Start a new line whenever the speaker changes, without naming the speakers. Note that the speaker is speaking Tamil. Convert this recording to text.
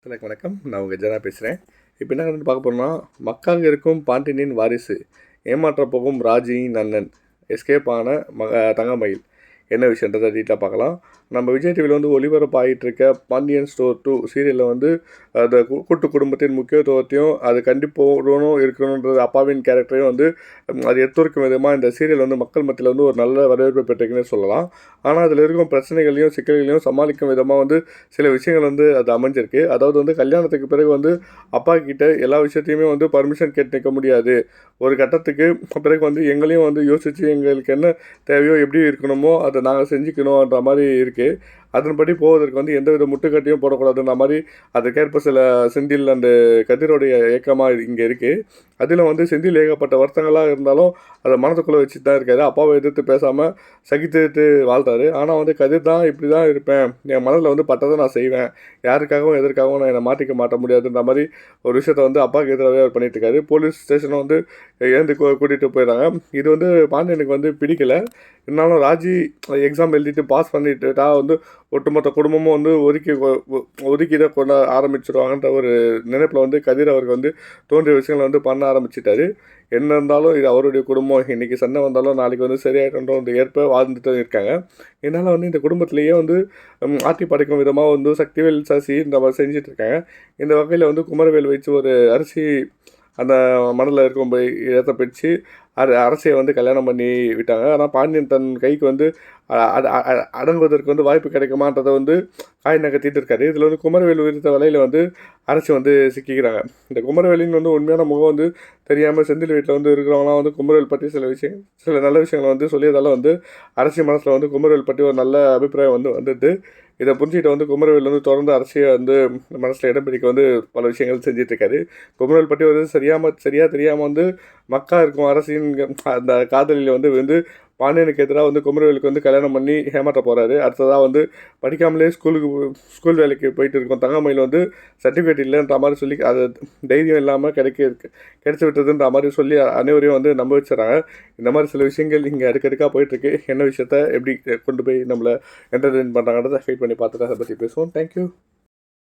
எனக்கு வணக்கம். நான் உங்கள் ஜனா பேசுகிறேன். இப்போ என்ன கண்டு பார்க்க போகிறோம்னா, மக்காக இருக்கும் பாண்டியனின் வாரிசு, ஏமாற்றப் போகும் ராஜியின் அண்ணன், எஸ்கேப் ஆன தங்கமயில், என்ன விஷயன்றதை டீட்டெயிலாக பார்க்கலாம். நம்ம விஜய் டிவியில் வந்து ஒளிபரப்பாகிட்டு இருக்க பாண்டியன் ஸ்டோர் 2 சீரியலில் வந்து அந்த கூட்டு குடும்பத்தின் முக்கியத்துவத்தையும் அது கண்டிப்பாக இருக்கணுன்றது அப்பாவின் கேரக்டரையும் வந்து அது எடுத்துரைக்கும் விதமாக இந்த சீரியல் வந்து மக்கள் மத்தியில் வந்து ஒரு நல்ல வரவேற்பு பெற்றிருக்குன்னு சொல்லலாம். ஆனால் அதில் இருக்கும் பிரச்சனைகளையும் சிக்கல்களையும் சமாளிக்கும் விதமாக வந்து சில விஷயங்கள் வந்து அது அமைஞ்சிருக்கு. அதாவது வந்து கல்யாணத்துக்கு பிறகு வந்து அப்பா கிட்ட எல்லா விஷயத்தையுமே வந்து பர்மிஷன் கேட்டு நிற்க முடியாது. ஒரு கட்டத்துக்கு பிறகு வந்து எங்களையும் வந்து யோசித்து எங்களுக்கு என்ன தேவையோ எப்படி இருக்கணுமோ அதை நாங்கள் செஞ்சுக்கணுன்ற மாதிரி இருக்குது. அதன்படி போவதற்கு வந்து எந்தவித முட்டுக்கட்டையும் போடக்கூடாதுன்ற மாதிரி அதுக்கேற்ப சில செந்தில் அந்த கதிரோடைய இயக்கமாக இங்கே இருக்குது. அதில் வந்து செந்தில் ஏகப்பட்ட வருத்தங்களாக இருந்தாலும் அதை மனதுக்குள்ளே வச்சுட்டு தான் இருக்காரு. அப்பாவை எதிர்த்து பேசாமல் சகித்துட்டு வாழ்றாரு. ஆனால் வந்து கதிர் தான் இப்படி தான் இருப்பேன், என் மனதில் வந்து பட்டதை நான் செய்வேன், யாருக்காகவும் எதற்காகவும் நான் என்னை மாற்றிக்க மாட்ட முடியாதுன்ற மாதிரி ஒரு விஷயத்த வந்து அப்பாவுக்கு எதிராகவே அவர் பண்ணிட்டு இருக்காரு. போலீஸ் ஸ்டேஷனை வந்து ஏந்து கூட்டிகிட்டு போயிடுறாங்க. இது வந்து பாண்டியனுக்கு வந்து பிடிக்கல. இருந்தாலும் ராஜி எக்ஸாம் எழுதிட்டு பாஸ் பண்ணிட்டுட்டா வந்து ஒட்டுமொத்த குடும்பமும் வந்து ஒதுக்கி தான் கொண்டு ஆரம்பிச்சிருவாங்கன்ற ஒரு நினைப்பில் வந்து கதிர் அவருக்கு வந்து தோன்றிய விஷயங்களை வந்து பண்ண ஆரம்பிச்சிட்டாரு. என்ன இருந்தாலும் இது அவருடைய குடும்பம், இன்றைக்கி சண்டை வந்தாலும் நாளைக்கு வந்து சரியாயிட்டோன்ற வந்து ஏற்ப வாழ்ந்துட்டு இருக்காங்க. இதனால் வந்து இந்த குடும்பத்திலேயே வந்து ஆட்டி படைக்கும் விதமாக வந்து சக்திவேல் சசி இந்த மாதிரி செஞ்சுட்டு இருக்காங்க. இந்த வகையில் வந்து குமரவேல் வச்சு ஒரு அரிசி அந்த மணலில் இருக்கும் போய் இடத்த பிடிச்சி அரசியை வந்து கல்யாணம் பண்ணி விட்டாங்க. ஆனால் பாண்டியன் தன் கைக்கு வந்து அடங்குவதற்கு வந்து வாய்ப்பு கிடைக்குமான்றதை வந்து காய் நகர்த்திட்டு இருக்காரு. இதில் வந்து குமரவேல் விரித்த வலையில் வந்து அரசி வந்து சிக்கிக்கிறாங்க. இந்த குமரவேலின் வந்து உண்மையான முகம் வந்து தெரியாமல் செந்தில் வீட்டில் வந்து இருக்கிறவங்களாம் வந்து குமரவேல் பற்றி சில நல்ல விஷயங்களை வந்து சொல்லியதால் வந்து அரசி மனசில் வந்து குமரவேல் பற்றி ஒரு நல்ல அபிப்பிராயம் வந்து வந்துட்டு இதை புரிஞ்சுக்கிட்டு வந்து குமரவேல் வந்து தொடர்ந்து அரசியை வந்து மனசில் இடம் பிடிக்க வந்து பல விஷயங்கள் செஞ்சிட்ருக்காரு. குமரவேல் பற்றி வந்து சரியாக தெரியாமல் வந்து மக்கா இருக்கும் அரசின் அந்த காதலியில் வந்து பாண்டியனுக்கு எதிராக வந்து குமரவேலுக்கு வந்து கல்யாணம் பண்ணி ஏமாற்ற போகிறாரு. அடுத்ததாக வந்து படிக்காமலே ஸ்கூல் வேலைக்கு போயிட்டு இருக்கோம் தங்கமயில் வந்து சர்டிஃபிகேட் இல்லைன்ற மாதிரி சொல்லி அது தைரியம் இல்லாமல் கிடைச்சி விட்டதுன்ற மாதிரி சொல்லி அனைவரையும் வந்து நம்ப வச்சுறாங்க. இந்த மாதிரி சில விஷயங்கள் இங்கே அடுக்கடுக்காக போயிட்டுருக்கு. என்ன விஷயத்த எப்படி கொண்டு போய் நம்மளை என்டர்டெயின் பண்ணுறாங்கன்றதை ஃபைட் பண்ணி பார்த்துட்டு அதை பற்றி பேசுவோம். தேங்க்யூ.